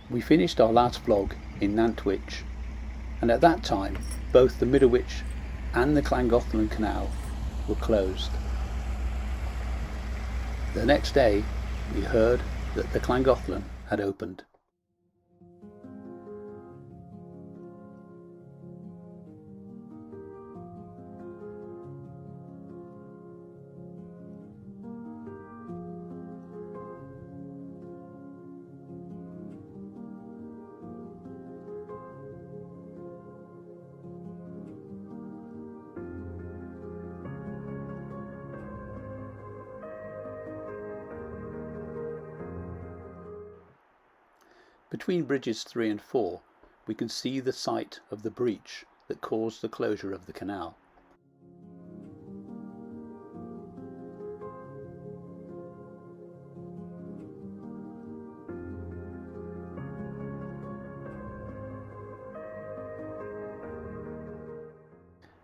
We finished our last vlog in Nantwich, and at that time both the Middlewich and the Llangollen Canal were closed. The next day we heard that the Llangollen had opened. Between bridges 3 and 4 we can see the site of the breach that caused the closure of the canal.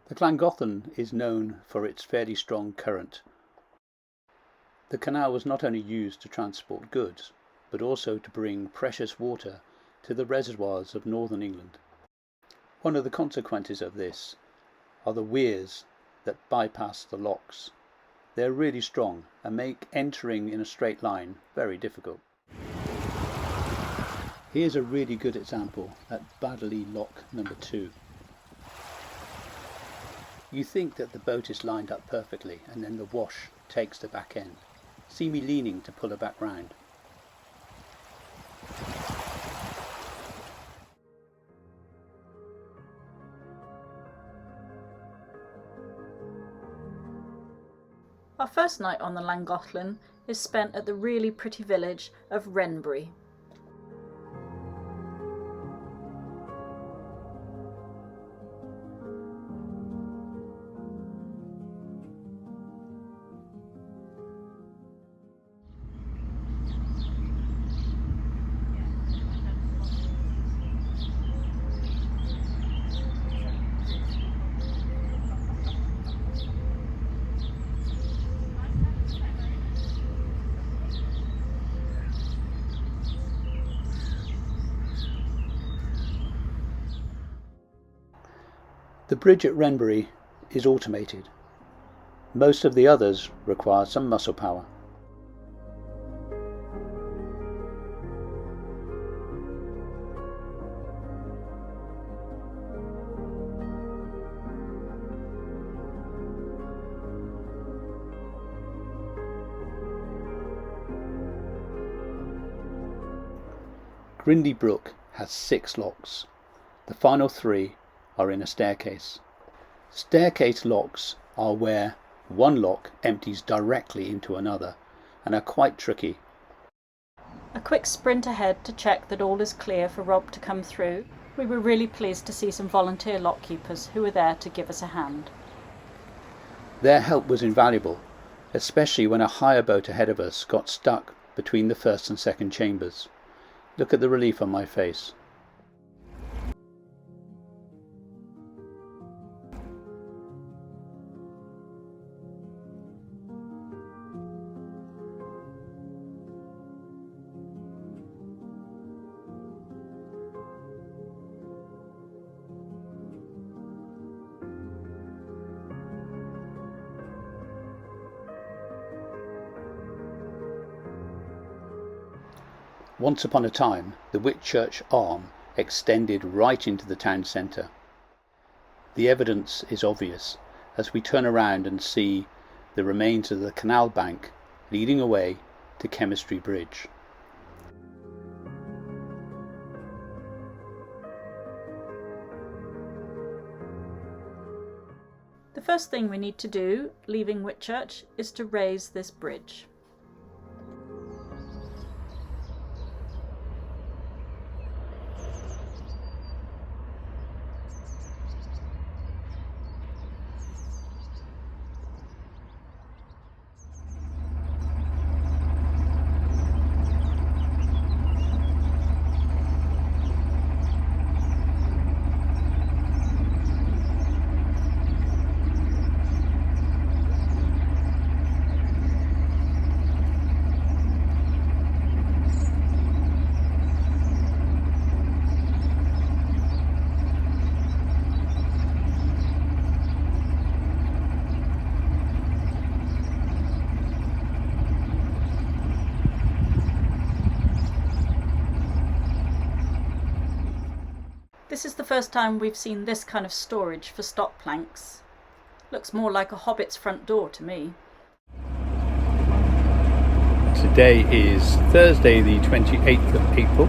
The Llangollen is known for its fairly strong current. The canal was not only used to transport goods, but also to bring precious water to the reservoirs of northern England. One of the consequences of this are the weirs that bypass the locks. They're really strong and make entering in a straight line very difficult. Here's a really good example at Baddeley Lock number 2. You think that the boat is lined up perfectly and then the wash takes the back end. See me leaning to pull her back round. Our first night on the Llangollen is spent at the really pretty village of Wrenbury. The bridge at Wrenbury is automated. Most of the others require some muscle power. Grindley Brook has 6 locks. The final 3 are in a staircase. Staircase locks are where one lock empties directly into another and are quite tricky. A quick sprint ahead to check that all is clear for Rob to come through. We were really pleased to see some volunteer lockkeepers who were there to give us a hand. Their help was invaluable, especially when a higher boat ahead of us got stuck between the first and second chambers. Look at the relief on my face. Once upon a time, the Whitchurch arm extended right into the town centre. The evidence is obvious as we turn around and see the remains of the canal bank leading away to Chemistry Bridge. The first thing we need to do, leaving Whitchurch, is to raise this bridge. This is the first time we've seen this kind of storage for stop planks. Looks more like a hobbit's front door to me. Today is Thursday the 28th of April.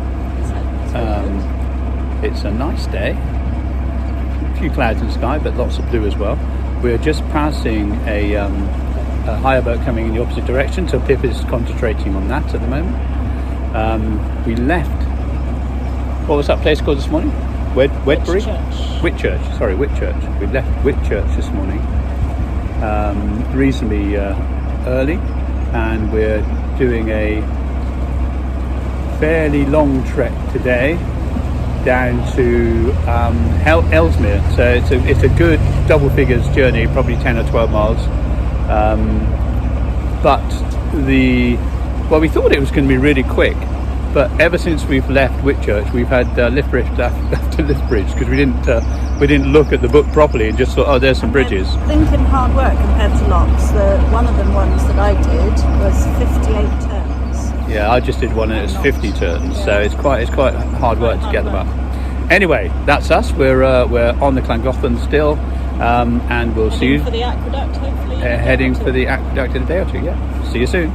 It's a nice day. A few clouds in the sky, but lots of blue as well. We're just passing a hire boat coming in the opposite direction, so Pip is concentrating on that at the moment. We left, what was that place called this morning? Whitchurch. Whitchurch. We left Whitchurch this morning reasonably early, and we're doing a fairly long trek today down to Ellesmere. So it's a good double figures journey, probably 10 or 12 miles. But we thought it was going to be really quick. But ever since we've left Whitchurch, we've had lift bridge after lift bridge, because we didn't look at the book properly and just thought, oh, there's some bridges. Thinking hard work compared to locks. One of the ones that I did was 58 turns. Yeah, I just did one and it was 50 turns, so it's quite hard work to get them up. Anyway, that's us. We're on the Llangollen still, and we'll see you for the aqueduct, hopefully. Heading for the aqueduct in a day or two. Yeah, see you soon.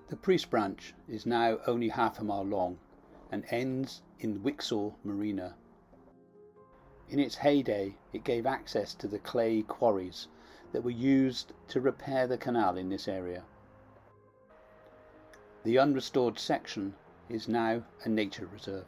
The Priest Branch is now only half a mile long and ends in Wixall Marina. In its heyday, it gave access to the clay quarries that were used to repair the canal in this area. The unrestored section is now a nature reserve.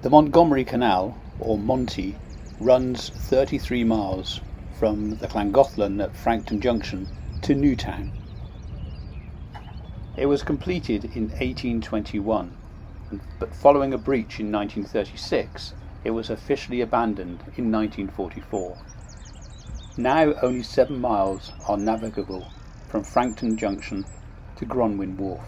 The Montgomery Canal, or Monty, runs 33 miles from the Llangollen at Frankton Junction to Newtown. It was completed in 1821, but following a breach in 1936, it was officially abandoned in 1944. Now only 7 miles are navigable from Frankton Junction to Gronwyn Wharf.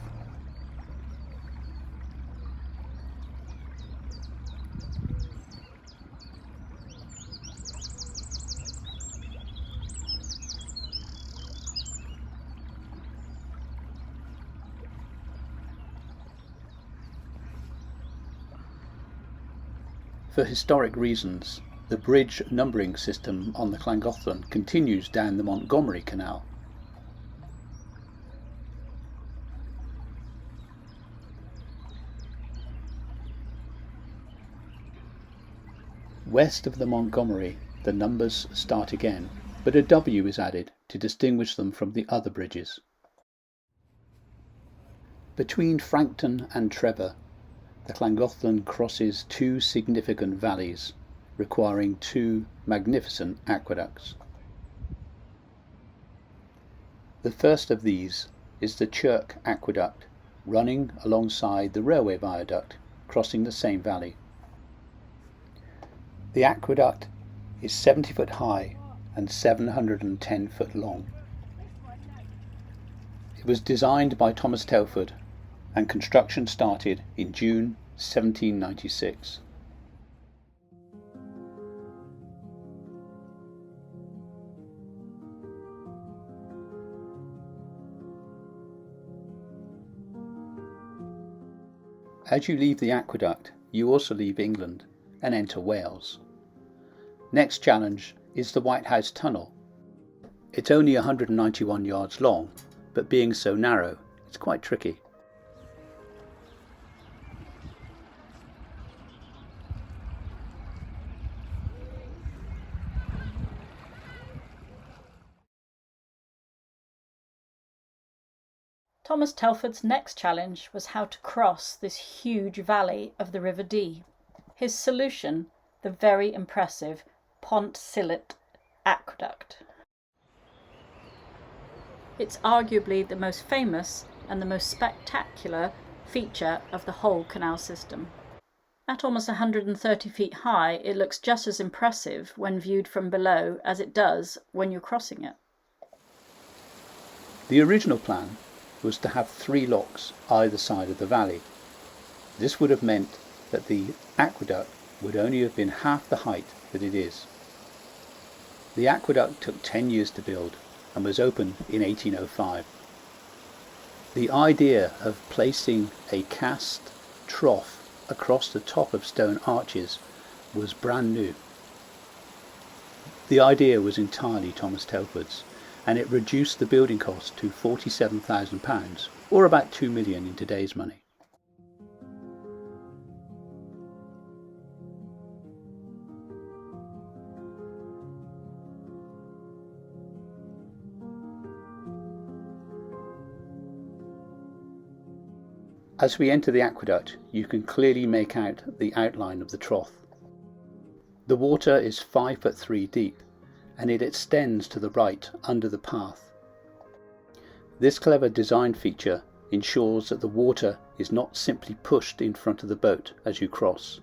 For historic reasons, the bridge numbering system on the Llangollen continues down the Montgomery Canal. West of the Montgomery, the numbers start again, but a W is added to distinguish them from the other bridges. Between Frankton and Trevor, the Llangollen crosses 2 significant valleys, requiring 2 magnificent aqueducts. The first of these is the Cherk Aqueduct, running alongside the railway viaduct, crossing the same valley. The aqueduct is 70 foot high and 710 foot long. It was designed by Thomas Telford and construction started in June 1796. As you leave the aqueduct, you also leave England and enter Wales. Next challenge is the White House Tunnel. It's only 191 yards long, but being so narrow, it's quite tricky. Thomas Telford's next challenge was how to cross this huge valley of the River Dee. His solution, the very impressive Pontcysyllte Aqueduct. It's arguably the most famous and the most spectacular feature of the whole canal system. At almost 130 feet high, it looks just as impressive when viewed from below as it does when you're crossing it. The original plan was to have 3 locks either side of the valley. This would have meant that the aqueduct would only have been half the height that it is. The aqueduct took 10 years to build and was opened in 1805. The idea of placing a cast trough across the top of stone arches was brand new. The idea was entirely Thomas Telford's, and it reduced the building cost to £47,000, or about 2 million in today's money. As we enter the aqueduct, you can clearly make out the outline of the trough. The water is 5'3" deep, and it extends to the right under the path. This clever design feature ensures that the water is not simply pushed in front of the boat as you cross.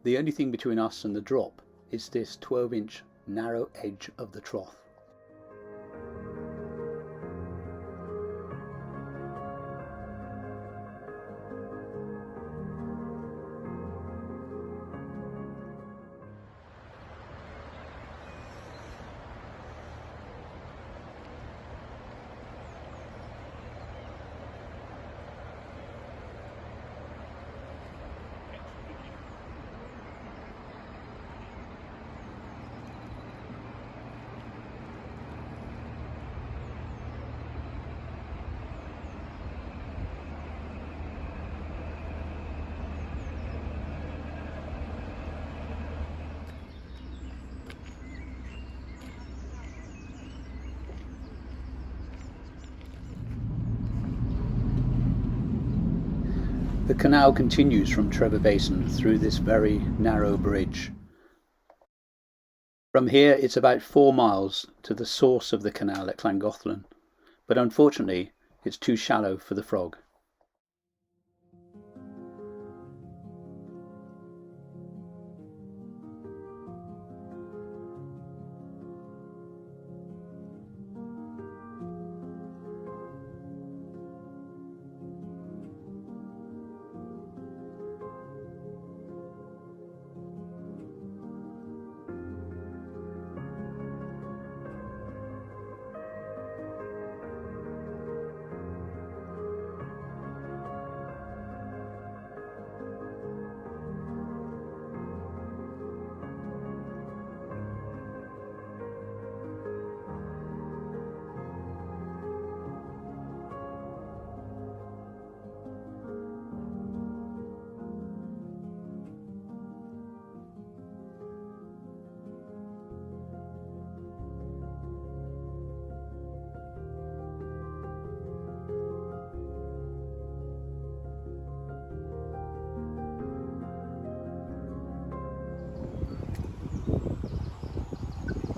The only thing between us and the drop is this 12-inch narrow edge of the trough. The canal continues from Trevor Basin through this very narrow bridge. From here it's about 4 miles to the source of the canal at Llangollen, but unfortunately it's too shallow for the frog.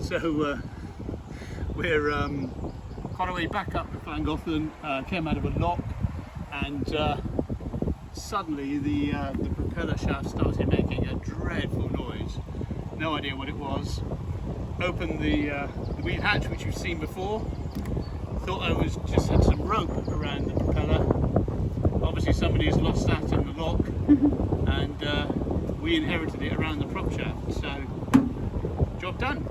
So we're quite a way back up to Llangollen, came out of a lock, and suddenly the propeller shaft started making a dreadful noise. No idea what it was. Opened the wheel hatch, which you've seen before. Thought I was just had some rope around the propeller. Obviously somebody has lost that in the lock, and we inherited it around the prop shaft. So job done.